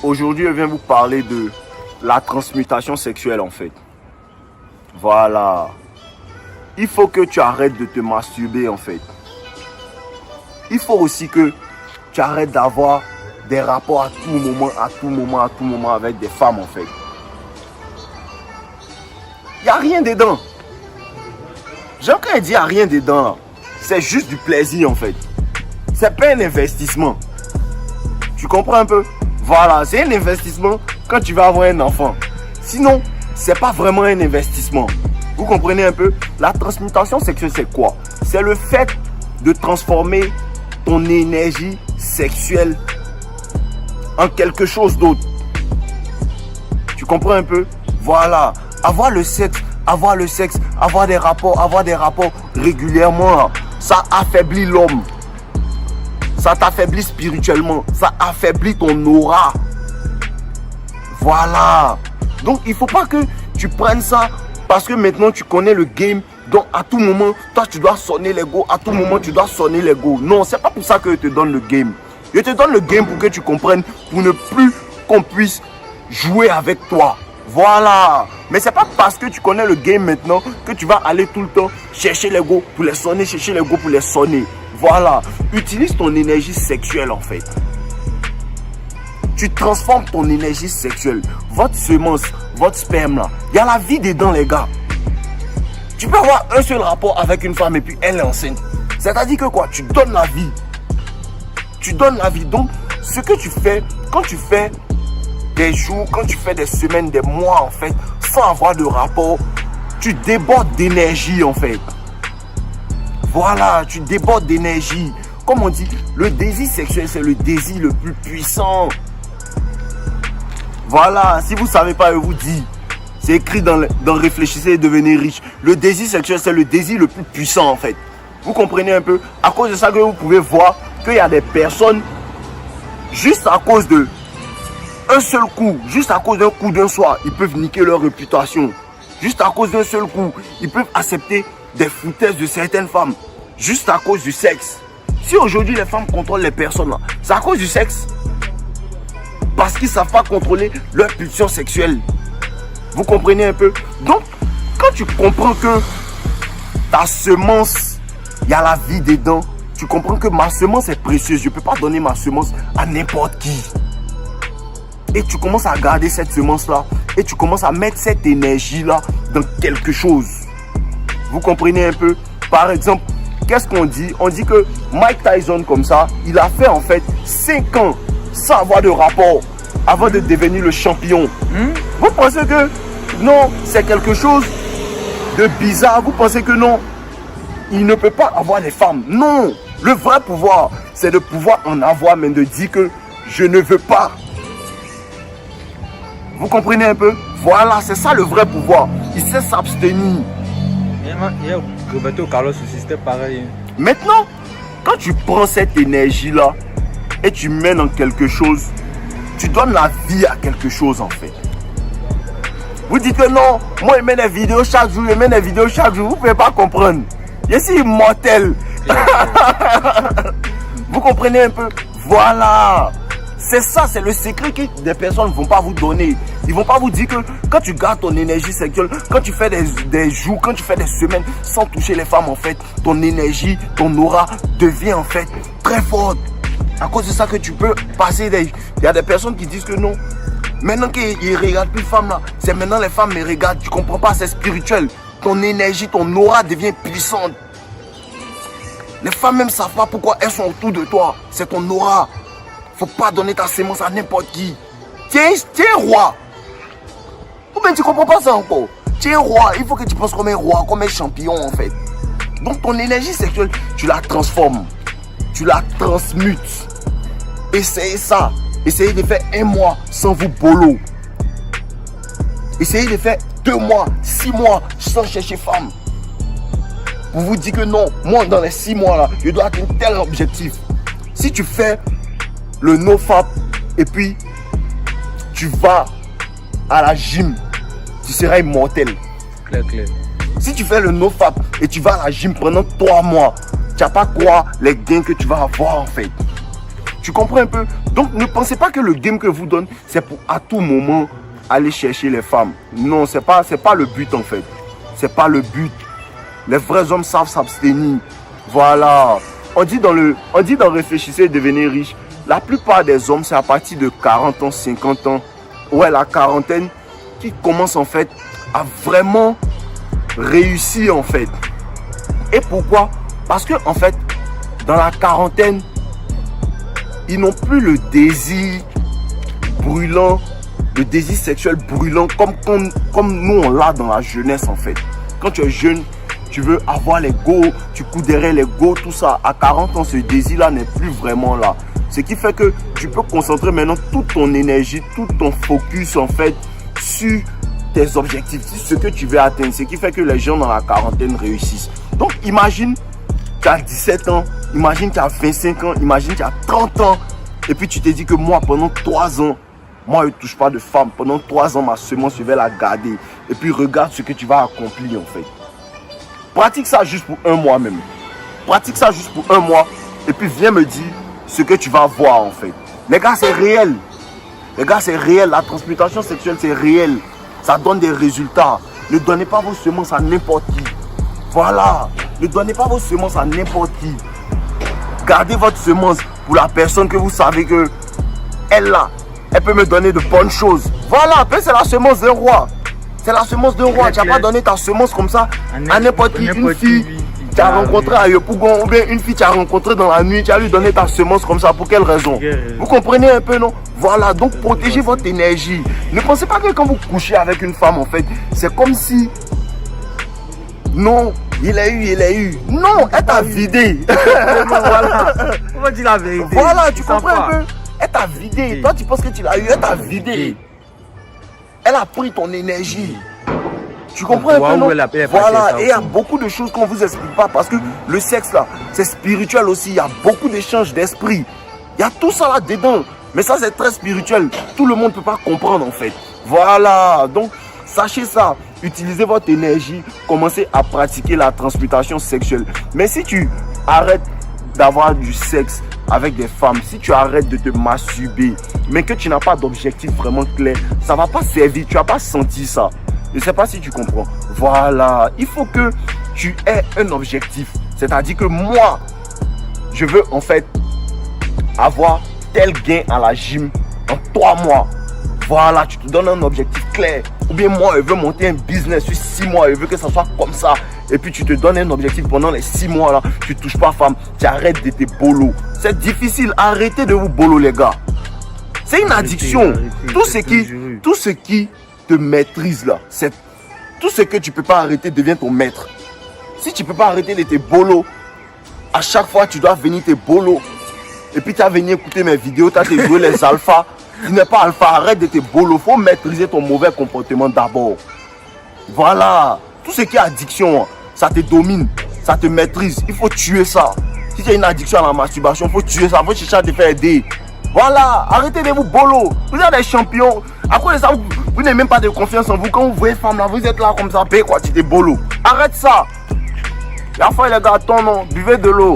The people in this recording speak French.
Aujourd'hui, je viens vous parler de la transmutation sexuelle en fait. Voilà. Il faut que tu arrêtes de te masturber en fait. Il faut aussi que tu arrêtes d'avoir des rapports à tout moment avec des femmes en fait. Il n'y a rien dedans. Quand il dit il n'y a rien dedans, c'est juste du plaisir en fait. C'est pas un investissement. Tu comprends un peu? Voilà, c'est un investissement quand tu vas avoir un enfant. Sinon, c'est pas vraiment un investissement. Vous comprenez un peu? La transmutation sexuelle, c'est quoi? C'est le fait de transformer ton énergie sexuelle en quelque chose d'autre. Tu comprends un peu? Voilà, avoir le sexe, avoir des rapports régulièrement, ça affaiblit l'homme. Ça t'affaiblit spirituellement. Ça affaiblit ton aura. Voilà. Donc, il ne faut pas que tu prennes ça parce que maintenant, tu connais le game. Donc, à tout moment, toi, tu dois sonner les go. À tout moment, tu dois sonner les go. Non, ce n'est pas pour ça que je te donne le game. Je te donne le game pour que tu comprennes, pour ne plus qu'on puisse jouer avec toi. Voilà. Mais ce n'est pas parce que tu connais le game maintenant que tu vas aller tout le temps chercher les go pour les sonner, chercher les go pour les sonner. Voilà, utilise ton énergie sexuelle en fait. Tu transformes ton énergie sexuelle. Votre semence, votre sperme là, il y a la vie dedans les gars. Tu peux avoir un seul rapport avec une femme et puis elle est enceinte. C'est-à-dire que quoi? Tu donnes la vie. Tu donnes la vie. Donc, ce que tu fais, quand tu fais des jours, quand tu fais des semaines, des mois en fait, sans avoir de rapport, tu débordes d'énergie en fait. Voilà, tu débordes d'énergie. Comme on dit, le désir sexuel, c'est le désir le plus puissant. Voilà, si vous ne savez pas, je vous dis. C'est écrit dans Réfléchissez et devenez riche. Le désir sexuel, c'est le désir le plus puissant en fait. Vous comprenez un peu? À cause de ça que vous pouvez voir qu'il y a des personnes, juste à cause de un seul coup, juste à cause d'un coup d'un soir, ils peuvent niquer leur réputation. Juste à cause d'un seul coup, ils peuvent accepter des foutaises de certaines femmes. Juste à cause du sexe. Si aujourd'hui les femmes contrôlent les personnes, c'est à cause du sexe. Parce qu'ils ne savent pas contrôler leur pulsion sexuelle. Vous comprenez un peu? Donc, quand tu comprends que ta semence, il y a la vie dedans, tu comprends que ma semence est précieuse. Je ne peux pas donner ma semence à n'importe qui. Et tu commences à garder cette semence-là. Et tu commences à mettre cette énergie-là dans quelque chose. Vous comprenez un peu? Par exemple, qu'est-ce qu'on dit? On dit que Mike Tyson comme ça, il a fait en fait 5 ans sans avoir de rapport avant de devenir le champion. Vous pensez que non, c'est quelque chose de bizarre? Vous pensez que non, il ne peut pas avoir des femmes? Non, le vrai pouvoir, c'est de pouvoir en avoir, mais de dire que je ne veux pas. Vous comprenez un peu? Voilà, c'est ça le vrai pouvoir. Il sait s'abstenir. Roberto Carlos aussi, c'était pareil. Maintenant, quand tu prends cette énergie-là et tu mènes en quelque chose, tu donnes la vie à quelque chose en fait. Vous dites que non, moi je mets des vidéos chaque jour, vous ne pouvez pas comprendre. Je suis immortel. Vous comprenez un peu? Voilà. C'est ça, c'est le secret que des personnes ne vont pas vous donner. Ils ne vont pas vous dire que quand tu gardes ton énergie sexuelle, quand tu fais des jours, quand tu fais des semaines sans toucher les femmes en fait, ton énergie, ton aura devient en fait très forte. À cause de ça que tu peux passer des... Il y a des personnes qui disent que non. Maintenant qu'ils ne regardent plus les femmes là, c'est maintenant les femmes me regardent. Tu ne comprends pas, c'est spirituel. Ton énergie, ton aura devient puissante. Les femmes même ne savent pas pourquoi elles sont autour de toi. C'est ton aura. Faut pas donner ta sémence à n'importe qui. Tu es roi. Ou bien tu comprends pas ça encore. Tu es roi. Il faut que tu penses comme un roi, comme un champion en fait. Donc ton énergie sexuelle, tu la transformes. Tu la transmutes. Essayez ça. Essayez de faire 1 mois sans vous bolo. Essayez de faire 2 mois, 6 mois sans chercher femme. Vous vous dites que non, moi dans les 6 mois là, je dois atteindre tel objectif. Si tu fais le nofap et puis tu vas à la gym, tu seras immortel. Clair. Si tu fais le nofap et tu vas à la gym pendant 3 mois, tu n'as pas quoi les gains que tu vas avoir en fait. Tu comprends un peu? Donc ne pensez pas que le game que vous donne, c'est pour à tout moment aller chercher les femmes. Non, c'est pas le but en fait. C'est pas le but. Les vrais hommes savent s'abstenir. Voilà. On dit dans réfléchissez et devenez riche. La plupart des hommes, c'est à partir de 40 ans, 50 ans, ouais, la quarantaine, qui commencent en fait à vraiment réussir en fait. Et pourquoi? Parce que en fait, dans la quarantaine, ils n'ont plus le désir brûlant, le désir sexuel brûlant comme nous on l'a dans la jeunesse en fait. Quand tu es jeune, tu veux avoir les go, tu cours derrière les go, tout ça. À 40 ans, ce désir-là n'est plus vraiment là. Ce qui fait que tu peux concentrer maintenant toute ton énergie, tout ton focus en fait sur tes objectifs, sur ce que tu veux atteindre. Ce qui fait que les gens dans la quarantaine réussissent. Donc imagine, tu as 17 ans, imagine tu as 25 ans, imagine tu as 30 ans. Et puis tu te dis que moi pendant 3 ans, moi je ne touche pas de femme. Pendant 3 ans, ma semence, je vais la garder. Et puis regarde ce que tu vas accomplir en fait. Pratique ça juste pour 1 mois même. Pratique ça juste pour 1 mois. Et puis viens me dire ce que tu vas voir en fait. Les gars, c'est réel. Les gars, c'est réel. La transmutation sexuelle, c'est réel. Ça donne des résultats. Ne donnez pas vos semences à n'importe qui. Voilà. Ne donnez pas vos semences à n'importe qui. Gardez votre semence pour la personne que vous savez que elle là, elle peut me donner de bonnes choses. Voilà. C'est la semence d'un roi. C'est la semence d'un roi. Tu n'as pas donné ta semence comme ça à n'importe qui. Une fille tu as rencontré à Yopougon ou bien une fille tu as rencontré dans la nuit, tu as lui donné ta semence comme ça. Pour quelle raison? Vous comprenez un peu, non? Voilà, donc protégez votre énergie. Ne pensez pas que quand vous couchez avec une femme, en fait, c'est comme si... Non, il a eu. Non, elle t'a vidé. Voilà, on va dire la vérité. Voilà, tu comprends un peu? Elle t'a vidé. Toi, tu penses que tu l'as eu, elle t'a vidé. Elle a pris ton énergie. Tu comprends un peu, non? Voilà, et il y a beaucoup de choses qu'on ne vous explique pas parce que le sexe là, c'est spirituel aussi. Il y a beaucoup d'échanges d'esprit. Il y a tout ça là-dedans. Mais ça, c'est très spirituel. Tout le monde ne peut pas comprendre en fait. Voilà, donc sachez ça. Utilisez votre énergie. Commencez à pratiquer la transmutation sexuelle. Mais si tu arrêtes d'avoir du sexe avec des femmes, si tu arrêtes de te masturber, mais que tu n'as pas d'objectif vraiment clair, ça ne va pas servir. Tu n'as pas senti ça. Je ne sais pas si tu comprends. Voilà. Il faut que tu aies un objectif. C'est-à-dire que moi, je veux en fait avoir tel gain à la gym en 3 mois. Voilà, tu te donnes un objectif clair. Ou bien moi, je veux monter un business sur 6 mois. Je veux que ça soit comme ça. Et puis tu te donnes un objectif pendant les 6 mois là. Tu ne touches pas femme. Tu arrêtes de te bolo. C'est difficile. Arrêtez de vous bolo les gars. C'est une addiction. Tout ce qui te maîtrise là, c'est tout ce que tu peux pas arrêter devient ton maître. Si tu peux pas arrêter de te bolo, à chaque fois tu dois venir te bolo. Et puis tu as venu écouter mes vidéos, tu as joué les alphas. Tu n'es pas alpha, arrête de te bolo. Faut maîtriser ton mauvais comportement d'abord. Voilà. Tout ce qui est addiction, ça te domine, ça te maîtrise. Il faut tuer ça. Si tu as une addiction à la masturbation, il faut tuer ça. Il faut chercher à te faire aider. Voilà, arrêtez de vous bolo. Vous êtes des champions. Après ça, vous n'avez même pas de confiance en vous. Quand vous voyez femme là, vous êtes là comme ça, paye quoi, tu te bolo. Arrête ça. La fois les gars, attends, non, buvez de l'eau.